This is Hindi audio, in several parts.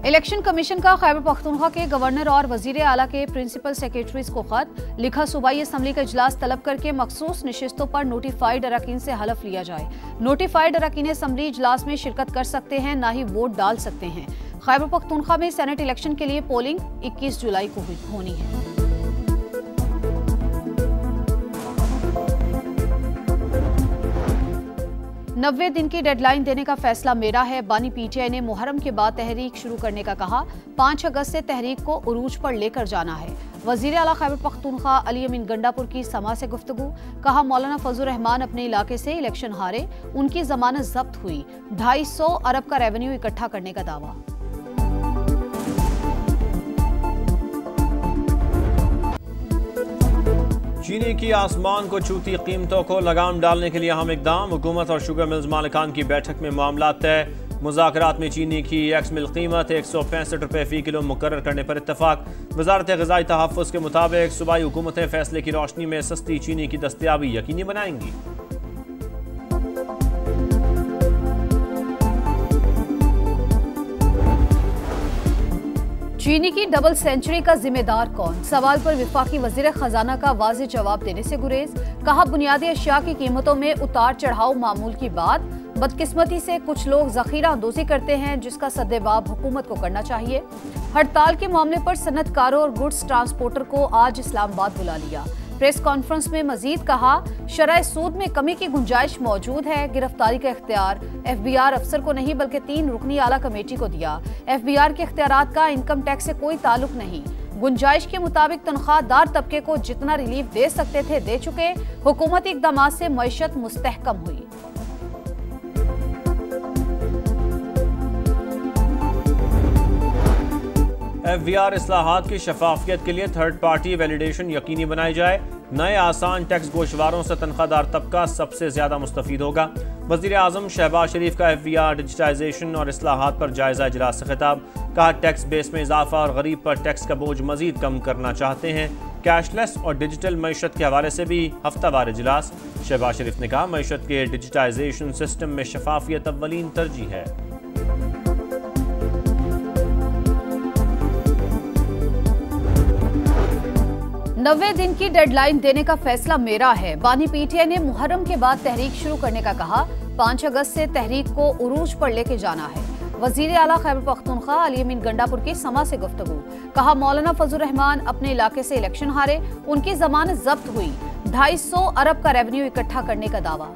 इलेक्शन कमीशन का खैबर पख्तूनख्वा के गवर्नर और वजीर आला के प्रिंसिपल सेक्रेटरीज को खत लिखा। सूबाई असम्बली का इजलास तलब करके मखसूस नशिस्तों पर नोटिफाइड अरकान से हलफ लिया जाए। नोटिफाइड अरकान असम्बली इजलास में शिरकत कर सकते हैं, ना ही वोट डाल सकते हैं। खैबर पख्तूनख्वा में सेनेट इलेक्शन के लिए पोलिंग 21 जुलाई को होनी है। नब्बे दिन की डेडलाइन देने का फैसला मेरा है। बानी पीटीआई ने मुहर्रम के बाद तहरीक शुरू करने का कहा। 5 अगस्त से तहरीक को उरूज पर लेकर जाना है। वजीर आला खैबर पख्तूनख्वा अली अमीन गंडापुर की समा से गुफ्तगू। कहा मौलाना फजल रहमान अपने इलाके से इलेक्शन हारे, उनकी जमानत जब्त हुई। 250 अरब का रेवेन्यू इकट्ठा करने का दावा। चीनी की आसमान को छूती कीमतों को लगाम डालने के लिए अहम इकदाम। हुकूमत और शुगर मिल्स मालिकान की बैठक में मामला तय। मुज़ाकरात में चीनी की एक्स मिल कीमत 165 रुपये फ़ी किलो मुकर्रर करने पर इत्तफाक। वजारत ग़िज़ाई तहफ़्फ़ुज़ के मुताबिक सूबाई हुकूमतें फैसले की रोशनी में सस्ती चीनी की दस्तयाबी यकीनी बनाएंगी। चीनी की डबल सेंचुरी का जिम्मेदार कौन? सवाल पर वफाकी वजीर खजाना का वाज़ेह जवाब देने से गुरेज। कहा बुनियादी अशिया की कीमतों में उतार चढ़ाव मामूल की बात। बदकिस्मती से कुछ लोग जखीरा अंदोज़ी करते हैं, जिसका सद्देबाब हुकूमत को करना चाहिए। हड़ताल के मामले पर सनतकारों और गुड्स ट्रांसपोर्टर को आज इस्लामाबाद बुला लिया। प्रेस कॉन्फ्रेंस में मजीद कहा शरह सूद में कमी की गुंजाइश मौजूद है। गिरफ्तारी का इख्तियार FBI अफसर को नहीं बल्कि 3 रुकनी आला कमेटी को दिया। FBI के इख्तियारात का इनकम टैक्स से कोई ताल्लुक नहीं। गुंजाइश के मुताबिक तनख्वाहदार तबके को जितना रिलीफ दे सकते थे दे चुके। हुकूमती इक़दामात से मईशत मुस्तहकम हुई। FBR इस्लाहात की शफाफियत के लिए थर्ड पार्टी वैलिडेशन यकीनी बनाई जाए। नए आसान टैक्स गोशवारों से तनख्वाहदार तबका सबसे ज्यादा मुस्तफीद होगा। वजीर आजम शहबाज शरीफ का FBR डिजिटाइजेशन और इस्लाहात पर जायजा इजलास से खिताब। कहा टैक्स बेस में इजाफा और गरीब पर टैक्स का बोझ मजीद कम करना चाहते हैं। कैशलेस और डिजिटल मईशत के हवाले से भी हफ्तावार इजलास। शहबाज शरीफ ने कहा मईशत के डिजिटाइजेशन सिस्टम में शफाफियत अव्वलीन तरजीह है। 90 दिन की डेडलाइन देने का फैसला मेरा है। बानी पीटीआई ने मुहर्रम के बाद तहरीक शुरू करने का कहा। 5 अगस्त से तहरीक को उरूज पर लेके जाना है। वजीर आला खैबर पख्तूनख्वा अली अमीन गंडापुर की समा से गुफ्तगू। कहा मौलाना फजल रहमान अपने इलाके से इलेक्शन हारे, उनकी जमानत जब्त हुई। 250 अरब का रेवेन्यू इकट्ठा करने का दावा।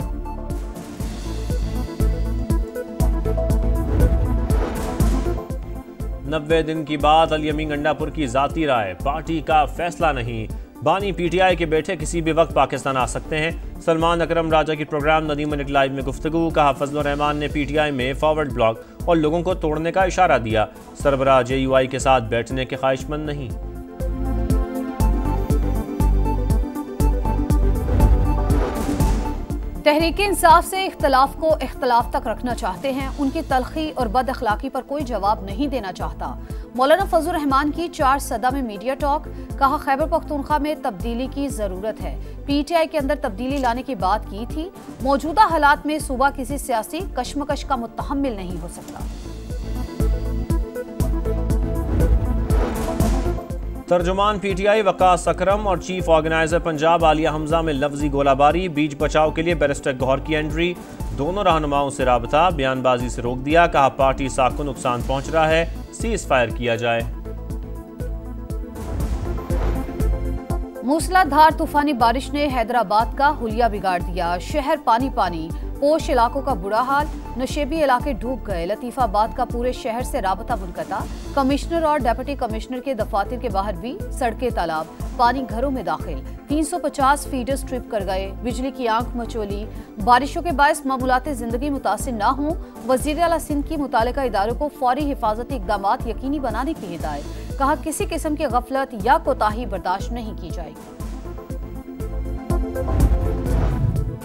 नब्बे दिन की बाद अली अमीन गंडापुर की जाती राय, पार्टी का फैसला नहीं। बानी पीटीआई के बेटे किसी भी वक्त पाकिस्तान आ सकते हैं। सलमान अकरम राजा की प्रोग्राम नदीम मिनट लाइव में गुफ्तगू। कहा फजल रहमान ने पीटीआई में फॉरवर्ड ब्लॉक और लोगों को तोड़ने का इशारा दिया। सरबराह JUI के साथ बैठने के ख्वाहिशमंद नहीं। तहरीक इंसाफ से इख्तलाफ को इख्तलाफ तक रखना चाहते हैं। उनकी तलखी और बद अखलाकी पर कोई जवाब नहीं देना चाहता। मौलाना फजल रहमान की 4 सदा में मीडिया टॉक। कहा खैबर पख्तूनख्वा में तब्दीली की जरूरत है। पीटीआई के अंदर तब्दीली लाने की बात की थी। मौजूदा हालात में सूबा किसी सियासी कशमकश का मुतहम्मिल नहीं हो सकता। तर्जुमान पीटीआई वकास अकरम और चीफ ऑर्गेनाइजर पंजाब आलिया हमजा में लफ्जी गोलाबारी। बीच बचाव के लिए बैरिस्टर गौहर की एंट्री। दोनों रहनुमाओं से राबता, बयानबाजी से रोक दिया। कहा पार्टी साख को नुकसान पहुंच रहा है, सीज फायर किया जाए। मूसलाधार तूफानी बारिश ने हैदराबाद का हुलिया बिगाड़ दिया। शहर पानी पानी, पोश इलाकों का बुरा हाल। नशेबी इलाके डूब गए। लतीफाबाद का पूरे शहर से राबता मुनक़ता। कमिश्नर और डिप्टी कमिश्नर के दफातर के बाहर भी सड़कें तालाब, पानी घरों में दाखिल। 350 फीडर्स ट्रिप कर गए। बिजली की आंख मचोली। बारिशों के बायस मामूलाती जिंदगी मुतासिर न हों। वज़ीर आला सिंध की मुतालिका इदारों को फौरी हिफाजती इक़दामात यकीनी बनाने की हिदायत। कहा किसी किस्म की गफलत या कोताही बर्दाश्त नहीं की जाएगी।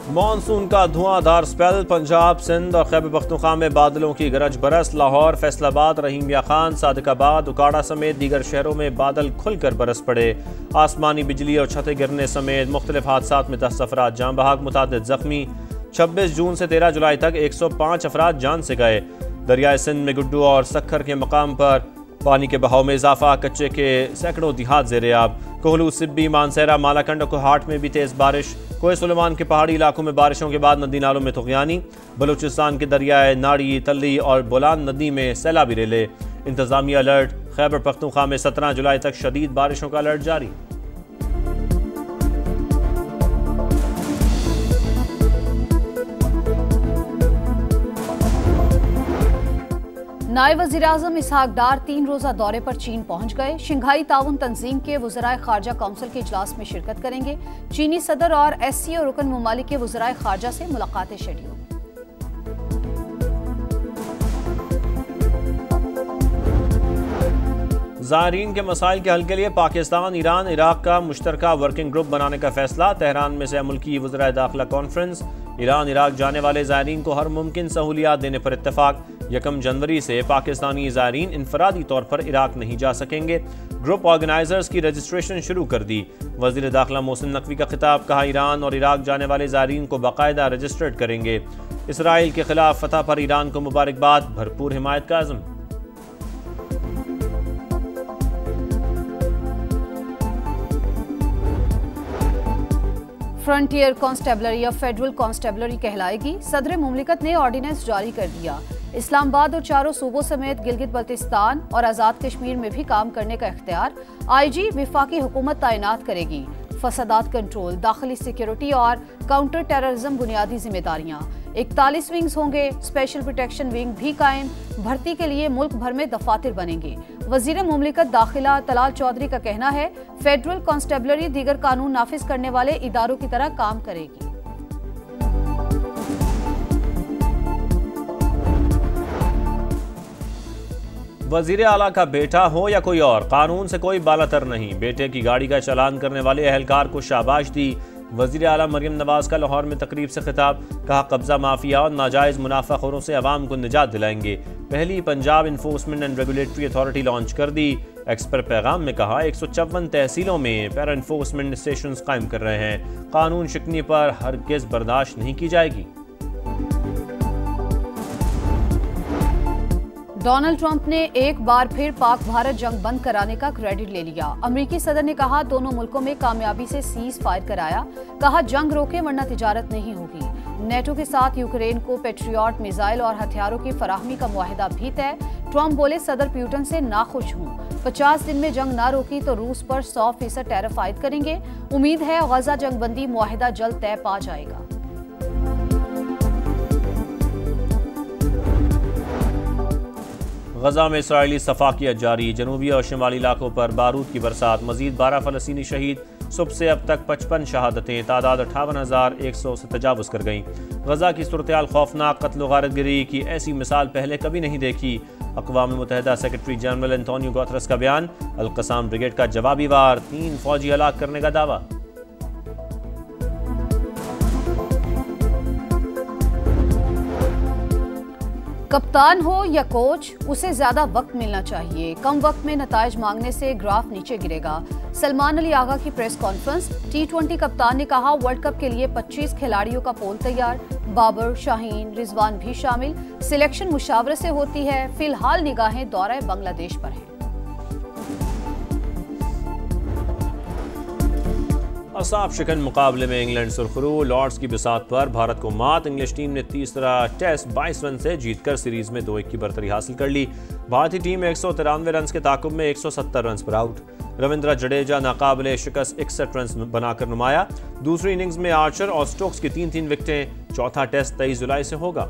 मॉनसून का धुआंधार स्पेल। पंजाब, सिंध और खैबर पख्तूनख्वा में बादलों की गरज बरस। लाहौर, फैसलाबाद, रहीमिया खान, सादिकाबाद, उकाड़ा समेत दीगर शहरों में बादल खुलकर बरस पड़े। आसमानी बिजली और छतें गिरने समेत मुख्तलिफ हादसात में 10 अफराद जान बहक, मुतादिद जख्मी। 26 जून से 13 जुलाई तक 105 अफराद जान से गए। दरियाए सिंध में गुड्डू और सक्खर के मकाम पर पानी के बहाव में इजाफा, कच्चे के सैकड़ों देहात ज़ेर-ए-आब। कोहलू, सिब्बी, मानसेरा, मालाकंड और कोहाट में भी तेज़ बारिश। कोहे सुलेमान के पहाड़ी इलाकों में बारिशों के बाद नदी नालों में तुग़यानी। बलूचिस्तान के दरियाए नाड़ी, तल्ली और बोलान नदी में सैलाबी रेले। इंतज़ामिया अलर्ट। खैबर पख्तूनख्वा में 17 जुलाई तक शदीद बारिशों का अलर्ट जारी। नायब वज़ीर-ए-आज़म इसहाक डार 3 रोज़ा दौरे पर चीन पहुंच गए। शंघाई ताउन तंजीम के वज़राए ख़ारजा काउंसिल के इजलास में शिरकत करेंगे। चीनी सदर और SCO रुकन ममालिक के वज़राए ख़ारजा से मुलाकातें शेड्यूल। ज़ायरीन के मसाइल के हल के लिए पाकिस्तान, ईरान, इराक का मुश्तरका वर्किंग ग्रुप बनाने का फैसला। तेहरान में से मुल्की वज़राए दाखिला कॉन्फ्रेंस। ईरान, इराक जाने वाले ज़ायरीन को हर मुमकिन सहूलियात देने पर इत्तफाक। 1 जनवरी से पाकिस्तानी ज़ायरीन इनफरादी तौर पर इराक नहीं जा सकेंगे। ग्रुप ऑर्गेनाइजर्स की रजिस्ट्रेशन शुरू कर दी। वज़ीर दाखिला मोहसिन नकवी का खिताब, कहा ईरान और इराक जाने वाले ज़ायरीन को बाकायदा रजिस्टर्ड करेंगे। इसराइल के खिलाफ फतह पर ईरान को मुबारकबाद, भरपूर हिमायत का अज़्म। फ्रंटियर कॉन्स्टेबलरी अब फेडरल कॉन्स्टेबलरी कहलाएगी। सदर मुमलिकत ने ऑर्डिनेंस जारी कर दिया। इस्लामाबाद और चारों सूबों समेत गिलगित बल्तिस्तान और आज़ाद कश्मीर में भी काम करने का इख्तियार IG विफाकी हुकूमत तैनात करेगी। फसादात कंट्रोल, दाखिली सिक्योरिटी और काउंटर टेररिज्म बुनियादी जिम्मेदारियां। 41 विंग्स होंगे। स्पेशल प्रोटेक्शन विंग भी कायम। भर्ती के लिए मुल्क भर में दफातर बनेंगे। वजीर मुमलिकत दाखिला तलाल चौधरी का कहना है, फेडरल कॉन्स्टेबलरी दीगर कानून नाफिज करने वाले इदारों की तरह काम करेगी। वजीर आला का बेटा हो या कोई और, कानून से कोई बालातर नहीं। बेटे की गाड़ी का चालान करने वाले अहलकार को शाबाश दी। वजीर आला मरियम नवाज का लाहौर में तकरीब से खिताब, कहा कब्जा माफिया और नाजायज मुनाफाखोरों से अवाम को निजात दिलाएंगे। पहली Punjab enforcement and regulatory authority launch कर दी। एक्सपर पैगाम में कहा 154 तहसीलों में पैरा इन्फोर्समेंट स्टेशन कायम कर रहे हैं। कानून शिकनी पर हरगिज बर्दाश्त नहीं की जाएगी। डोनाल्ड ट्रंप ने एक बार फिर पाक भारत जंग बंद कराने का क्रेडिट ले लिया। अमेरिकी सदर ने कहा दोनों मुल्कों में कामयाबी से सीज फायर कराया। कहा जंग रोके वरना तिजारत नहीं होगी। नेटो के साथ यूक्रेन को पेट्रियट मिसाइल और हथियारों की फराहमी का मुआहिदा भी तय। ट्रंप बोले सदर प्यूटन से नाखुश हूँ। 50 दिन में जंग ना रोकी तो रूस पर 100% टैरिफ आयद करेंगे। उम्मीद है गजा जंगबंदी मुआहिदा जल्द तय पा जाएगा। गजा में इसराइली सफाकियत जारी। जनूबी और शिमाली इलाकों पर बारूद की बरसात। मजीद 12 फलस्तीनी शहीद। सुबह से अब तक 55 शहादतें। तादाद 58,100 से तजावुज़ कर गईं। गजा की सूरत-ए-हाल खौफनाक। कत्ल व गारतगिरी की ऐसी मिसाल पहले कभी नहीं देखी। अक़वाम मुत्तहिदा सेक्रेटरी जनरल एंटोनियो गुतेरेस का बयान। अल-क़साम ब्रिगेड का जवाबी वार। 3 फौजी हलाक करने का दावा। कप्तान हो या कोच, उसे ज्यादा वक्त मिलना चाहिए। कम वक्त में नताइज मांगने से ग्राफ नीचे गिरेगा। सलमान अली आगा की प्रेस कॉन्फ्रेंस। T20 कप्तान ने कहा वर्ल्ड कप के लिए 25 खिलाड़ियों का पोल तैयार। बाबर, शाहीन, रिजवान भी शामिल। सिलेक्शन मुशावरे से होती है। फिलहाल निगाहें दौरे बांग्लादेश पर है। असाब शिकन मुकाबले में इंग्लैंड सुरखरू। लॉर्ड्स की बिसात पर भारत को मात। इंग्लिश टीम ने तीसरा टेस्ट 22 रन से जीतकर सीरीज में 2-1 की बरतरी हासिल कर ली। भारतीय टीम 193 रन के ताकुब में 170 रन पर आउट। रविंद्र जडेजा नाकाबिले शिकस्त 61 रन बनाकर नुमाया। दूसरी इनिंग्स में आर्चर और स्टोक्स की 3-3 विकेटें। चौथा टेस्ट 23 जुलाई से होगा।